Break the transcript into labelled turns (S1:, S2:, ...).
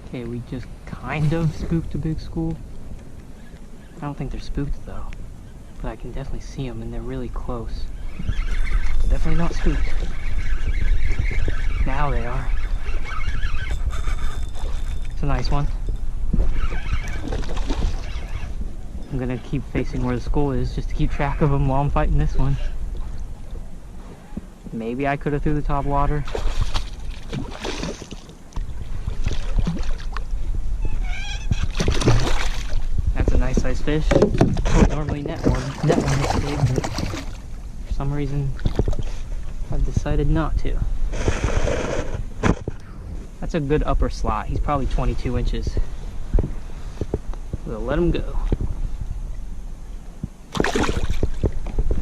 S1: Okay, we just kind of spooked a big school. I don't think they're spooked though, but I can definitely see them and they're really close. Definitely not spooked. Now they are. It's a nice one. I'm gonna keep facing where the school is just to keep track of them while I'm fighting this one. Maybe I could have threw the top water. That's a nice sized fish. I would normally net one this big, but for some reason I've decided not to. That's a good upper slot. He's probably 22 inches. We'll let him go.